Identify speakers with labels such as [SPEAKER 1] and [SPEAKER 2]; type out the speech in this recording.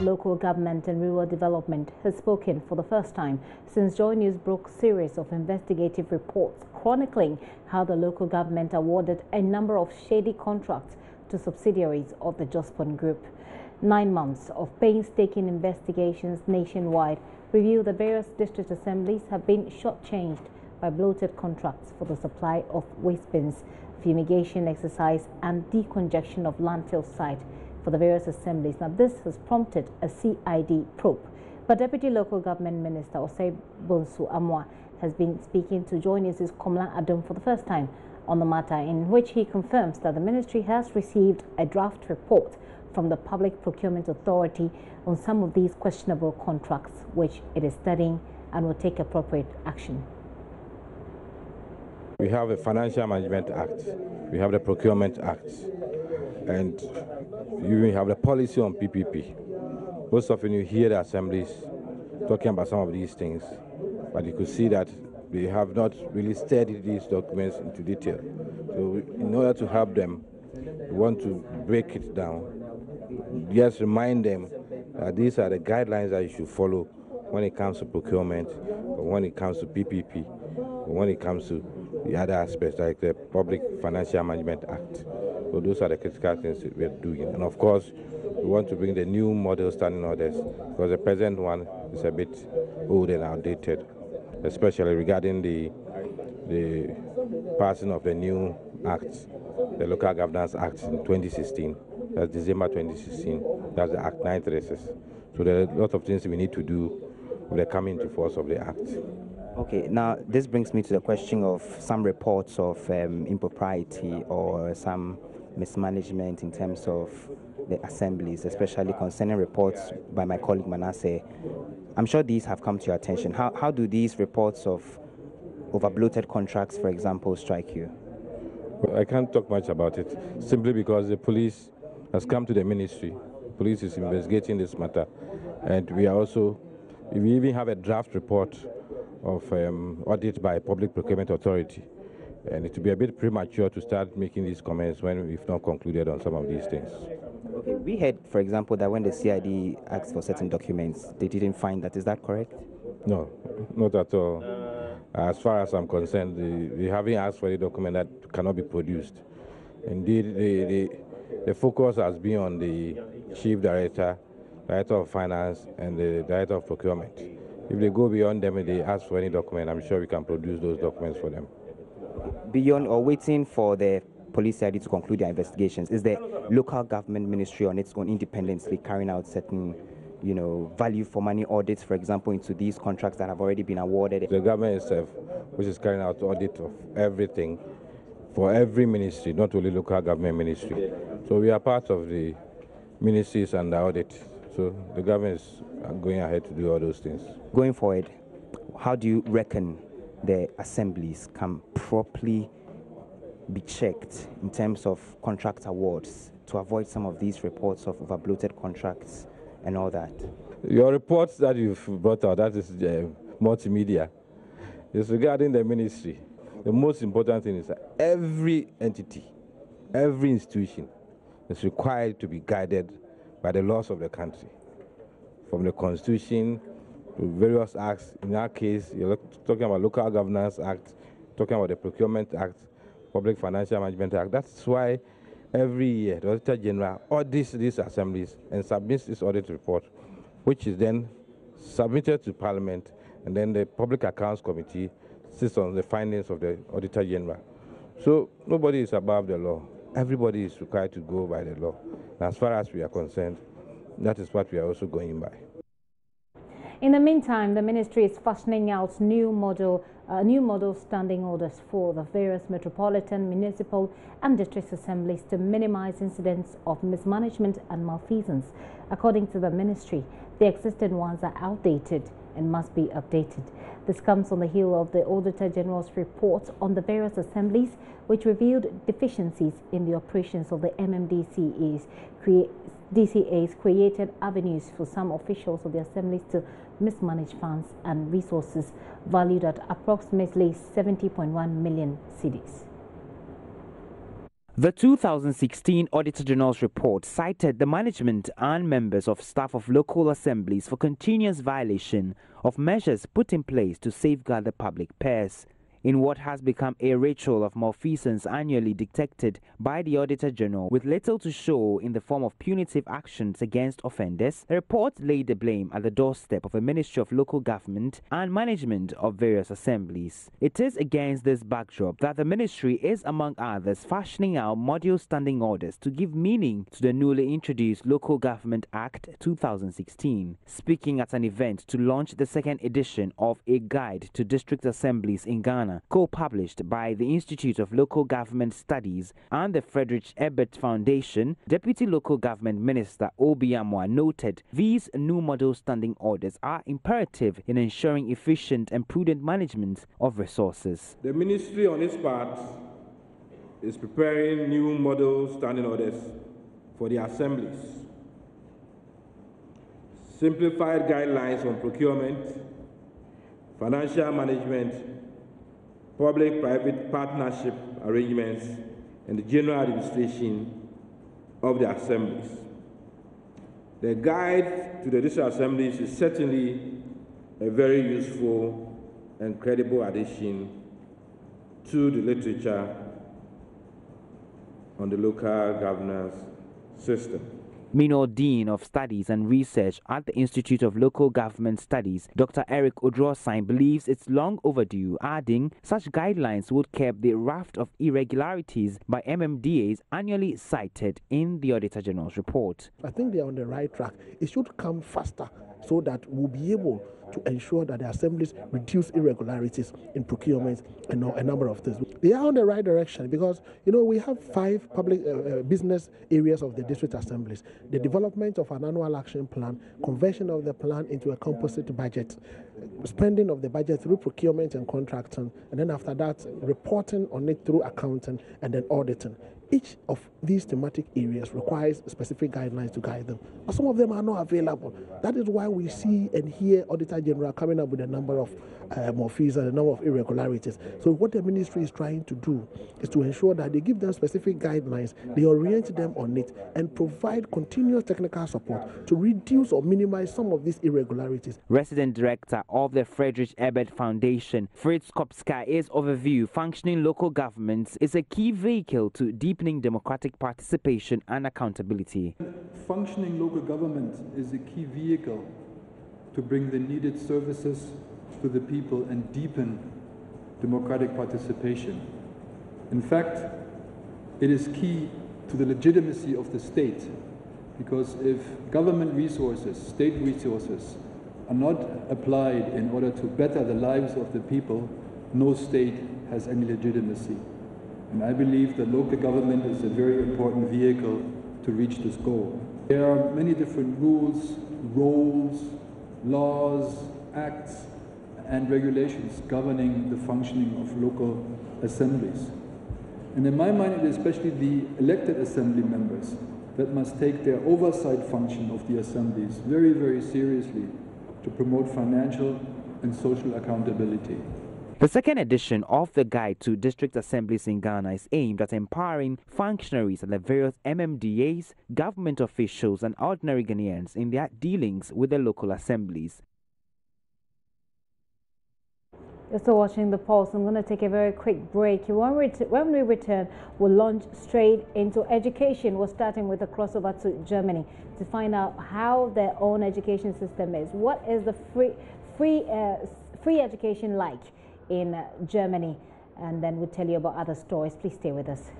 [SPEAKER 1] of Local Government and Rural Development has spoken for the first time since Joy News broke a series of investigative reports chronicling how the local government awarded a number of shady contracts to subsidiaries of the Jospon Group. 9 months of painstaking investigations nationwide reveal the various district assemblies have been shortchanged by bloated contracts for the supply of waste bins, fumigation exercise and decongestion of landfill site for the various assemblies. Now, this has prompted a CID probe, but Deputy Local Government Minister Osei Bonsu Amwa has been speaking to Joy News' Komla Adom for the first time on the matter, in which he confirms that the ministry has received a draft report from the Public Procurement Authority on some of these questionable contracts, which it is studying and will take appropriate action.
[SPEAKER 2] We have a Financial Management Act, we have the Procurement Act, and you have the policy on PPP. Most often you hear the assemblies talking about some of these things, but you could see that they have not really studied these documents into detail. So in order to help them, we want to break it down, just remind them that these are the guidelines that you should follow when it comes to procurement, or when it comes to PPP, or when it comes to the other aspects like the Public Financial Management Act. So those are the critical things that we're doing. And of course, we want to bring the new model standing orders, because the present one is a bit old and outdated, especially regarding the passing of the new act, the Local Governance Act in 2016. That's December 2016. That's the Act 936. So there are a lot of things we need to do with the coming into force of the act.
[SPEAKER 3] Okay, now this brings me to the question of some reports of impropriety or some mismanagement in terms of the assemblies, especially concerning reports by my colleague Manasseh. I'm sure these have come to your attention. How do these reports of over-bloated contracts, for example, strike you?
[SPEAKER 2] Well, I can't talk much about it, simply because the police has come to the ministry. The police is investigating this matter, and we even have a draft report of audit by Public Procurement Authority, and it will be a bit premature to start making these comments when we've not concluded on some of these things.
[SPEAKER 3] Okay, we heard, for example, that when the CID asked for certain documents, they didn't find that. Is that correct?
[SPEAKER 2] No, not at all. As far as I'm concerned, they haven't asked for a document that cannot be produced. Indeed, the focus has been on the Chief Director, Director of Finance, and the Director of Procurement. If they go beyond them and they ask for any document, I'm sure we can produce those documents for them.
[SPEAKER 3] Beyond or waiting for the police CID to conclude their investigations, is the local government ministry on its own independently carrying out certain, value for money audits, for example, into these contracts that have already been awarded?
[SPEAKER 2] The government itself, which is carrying out audit of everything for every ministry, not only local government ministry. So we are part of the ministries and the audit. So the government is going ahead to do all those things.
[SPEAKER 3] Going forward, how do you reckon the assemblies can properly be checked in terms of contract awards to avoid some of these reports of over-bloated contracts and all that?
[SPEAKER 2] Your reports that you've brought out, that is multimedia, is regarding the ministry. The most important thing is that every entity, every institution is required to be guided by the laws of the country, from the Constitution to various acts. In our case, you're talking about Local Governance Act, talking about the Procurement Act, Public Financial Management Act. That's why every year the Auditor General audits these assemblies and submits this audit report, which is then submitted to Parliament, and then the Public Accounts Committee sits on the findings of the Auditor General. So nobody is above the law. Everybody is required to go by the law. And as far as we are concerned, that is what we are also going by.
[SPEAKER 1] In the meantime, the ministry is fashioning out new model standing orders for the various metropolitan, municipal and district assemblies to minimize incidents of mismanagement and malfeasance. According to the ministry, the existing ones are outdated and must be updated. This comes on the heel of the Auditor General's report on the various assemblies, which revealed deficiencies in the operations of the MMDCA's created avenues for some officials of the assemblies to mismanage funds and resources valued at approximately 70.1 million cedis.
[SPEAKER 3] The 2016 Auditor General's report cited the management and members of staff of local assemblies for continuous violation of measures put in place to safeguard the public purse. In what has become a ritual of malfeasance annually detected by the Auditor General with little to show in the form of punitive actions against offenders, the report laid the blame at the doorstep of a Ministry of Local Government and management of various assemblies. It is against this backdrop that the ministry is, among others, fashioning out module standing orders to give meaning to the newly introduced Local Government Act 2016. Speaking at an event to launch the second edition of A Guide to District Assemblies in Ghana, co-published by the Institute of Local Government Studies and the Frederick Ebert Foundation, Deputy Local Government Minister Obi Amwa noted these new model standing orders are imperative in ensuring efficient and prudent management of resources.
[SPEAKER 2] The ministry on its part is preparing new model standing orders for the assemblies, simplified guidelines on procurement, financial management, public-private partnership arrangements, and the general administration of the assemblies. The guide to the district assemblies is certainly a very useful and credible addition to the literature on the local governance system.
[SPEAKER 3] Minor Dean of Studies and Research at the Institute of Local Government Studies, Dr. Eric Odrosain, believes it's long overdue, adding such guidelines would curb the raft of irregularities by MMDAs annually cited in the Auditor General's report.
[SPEAKER 4] I think they are on the right track. It should come faster so that we'll be able to ensure that the assemblies reduce irregularities in procurement and a number of things. They are on the right direction because, we have 5 public business areas of the district assemblies. The development of an annual action plan, conversion of the plan into a composite budget, spending of the budget through procurement and contracting, and then after that, reporting on it through accounting and then auditing. Each of these thematic areas requires specific guidelines to guide them, but some of them are not available. That is why we see and hear Auditor General coming up with a number of malfeasance and a number of irregularities. So what the ministry is trying to do is to ensure that they give them specific guidelines, they orient them on it, and provide continuous technical support to reduce or minimize some of these irregularities.
[SPEAKER 3] Resident Director of the Frederick Ebert Foundation, Fritz Kopska, is of a view functioning local governments is a key vehicle to deepening democratic participation and accountability.
[SPEAKER 5] Functioning local government is a key vehicle to bring the needed services to the people and deepen democratic participation. In fact, it is key to the legitimacy of the state, because if government resources, state resources, are not applied in order to better the lives of the people, no state has any legitimacy. And I believe that local government is a very important vehicle to reach this goal. There are many different rules, roles, laws, acts, and regulations governing the functioning of local assemblies. And in my mind, it is especially the elected assembly members that must take their oversight function of the assemblies very, very seriously to promote financial and social accountability.
[SPEAKER 3] The second edition of the Guide to District Assemblies in Ghana is aimed at empowering functionaries at the various MMDAs, government officials, and ordinary Ghanaians in their dealings with the local assemblies.
[SPEAKER 1] You're still watching The Pulse. I'm going to take a very quick break. When we return, we'll launch straight into education. We're starting with a crossover to Germany to find out how their own education system is. What is the free education like in Germany? And then we'll tell you about other stories. Please stay with us.